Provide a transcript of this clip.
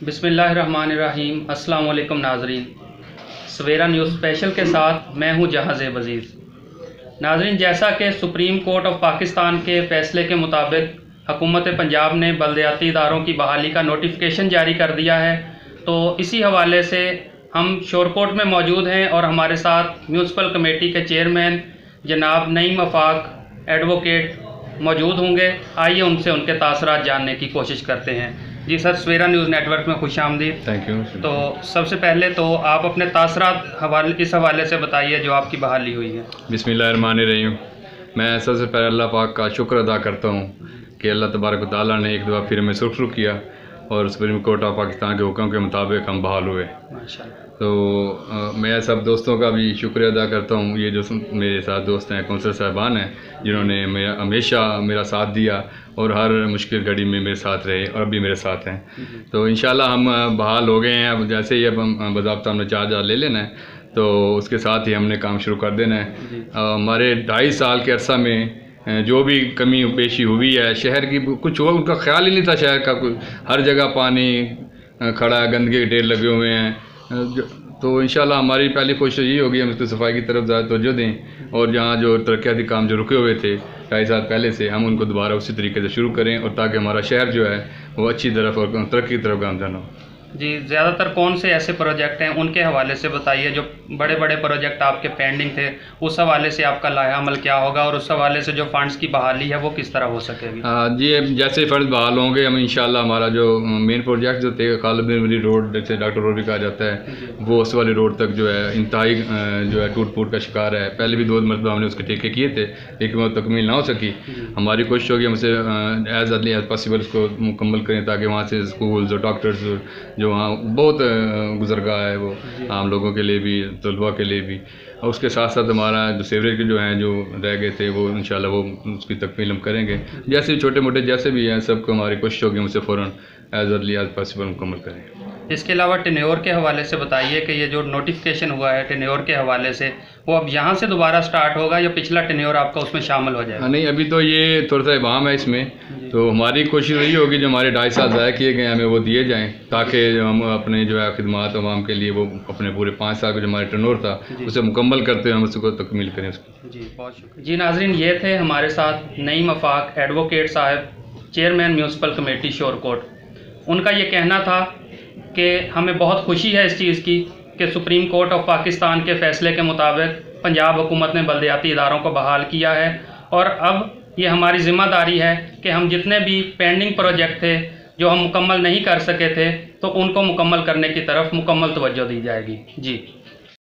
बिस्मिल्लाहिर्रहमानिर्रहीम। अस्सलाम वालेकुम नाजरीन, सवेरा न्यूज़ स्पेशल के साथ मैं हूं जहाज़ वज़ीर। नाजरीन, जैसा कि सुप्रीम कोर्ट ऑफ पाकिस्तान के फ़ैसले के मुताबिक हुकूमत पंजाब ने बलदियाती इदारों की बहाली का नोटिफिकेशन जारी कर दिया है, तो इसी हवाले से हम शोरकोट में मौजूद हैं और हमारे साथ म्यूनसिपल कमेटी के चेयरमैन जनाब नईम आफाक एडवोकेट मौजूद होंगे। आइए उनसे उनके तासरात जानने की कोशिश करते हैं। जी सर, सवेरा न्यूज़ नेटवर्क में खुश आमदीद। Thank you. तो सबसे पहले तो आप अपने तासरात इस हवाले से बताइए जो आपकी बहाली हुई है। बिस्मिल्लाहिर्रहमानिर्रहीम। मैं सबसे पहले अल्लाह पाक का शुक्र अदा करता हूँ कि अल्लाह तबारक व तआला ने एक दफ़ा फिर हमें सुरक्षित किया और सुप्रीम कोर्ट ऑफ पाकिस्तान के हुक्म के मुताबिक हम बहाल हुए। तो मैं सब दोस्तों का भी शुक्रिया अदा करता हूँ। ये जो मेरे साथ दोस्त हैं, कौंसल साहबान हैं, जिन्होंने हमेशा मेरा साथ दिया और हर मुश्किल घड़ी में मेरे साथ रहे और अभी मेरे साथ हैं। तो इंशाल्लाह हम बहाल हो गए हैं। अब जैसे ही अब हम बाज़ाब्ता हमने चार्ज ले लेना है, तो उसके साथ ही हमने काम शुरू कर देना है। हमारे 2.5 साल के अरसा में जो भी कमी पेशी हुई है शहर की, कुछ हुआ उनका ख्याल ही नहीं था। शहर का हर जगह पानी खड़ा है, गंदगी के ढेर लगे हुए हैं। तो इंशाल्लाह हमारी पहली कोशिश यही होगी, हम इसकी सफाई की तरफ ज़्यादा तवज्जो दें और जहाँ जो तरक्याती काम जो रुके हुए थे 2.5 साल पहले से, हम उनको दोबारा उसी तरीके से शुरू करें और ताकि हमारा शहर जो है वो अच्छी तरफ और तरक्की की तरफ गामज़न हो। जी, ज़्यादातर कौन से ऐसे प्रोजेक्ट हैं उनके हवाले से बताइए। जो बड़े बड़े प्रोजेक्ट आपके पेंडिंग थे, उस हवाले से आपका लाया अमल क्या होगा और उस हवाले से जो फंड्स की बहाली है वो किस तरह हो सकेगी? जी, जैसे फंड बहाल होंगे हम इंशाल्लाह हमारा जो मेन प्रोजेक्ट जो थे खालिद बिन वलीद रोड, जैसे डॉक्टर रोड भी कहा जाता है, वो उस वाली रोड तक जो है इंतहाई जो है टूट फूट का शिकार है। पहले भी 2 मरतबा हमने उसके ठेके किए थे, लेकिन वो तकमील ना हो सकी। हमारी कोशिश होगी हमसे एज अर्ली एज पॉसिबल उसको मुकम्मल करें, ताकि वहाँ से स्कूल्स और डॉक्टर्स जो वहाँ बहुत गुजरगाह है वो आम लोगों के लिए भी, तलबा के लिए भी, और उसके साथ साथ हमारा जो सीवरेज के जो हैं जो रह गए थे वो इंशाल्लाह वो उसकी तकमील हम करेंगे। जैसे छोटे मोटे जैसे भी हैं सबको हमारी कोशिश होगी हमसे फ़ौरन एज अर्ली एज पॉसिबल मुकम्मल करें। इसके अलावा टेन्योर के हवाले से बताइए कि ये जो नोटिफिकेशन हुआ है टेन्योर के हवाले से, वो अब यहाँ से दोबारा स्टार्ट होगा या पिछला टेन्योर आपका उसमें शामिल हो जाएगा? नहीं, अभी तो ये थोड़ा सा इबाम है इसमें। तो हमारी कोशिश यही होगी जो हमारे 2.5 साल ज़ाया किए गए हमें वो दिए जाएँ, ताकि हम अपने जो है खिदमात अवाम के लिए वो अपने पूरे 5 साल का जो हमारा टर्नओवर था उसे मुकम्मल करते हुए हम उसको तकमील करें उसकी। जी, बहुत शुक्रिया। जी नाजरीन, ये थे हमारे साथ नईम आफाक एडवोकेट साहब, चेयरमैन म्यूनसिपल कमेटी शोरकोट। उनका ये कहना था कि हमें बहुत खुशी है इस चीज़ की कि सुप्रीम कोर्ट ऑफ पाकिस्तान के फ़ैसले के मुताबिक पंजाब हुकूमत ने बलदियाती इदारों को बहाल किया है और अब ये हमारी ज़िम्मेदारी है कि हम जितने भी पेंडिंग प्रोजेक्ट थे जो हम मुकम्मल नहीं कर सके थे, तो उनको मुकम्मल करने की तरफ मुकम्मल तवज्जो दी जाएगी। जी।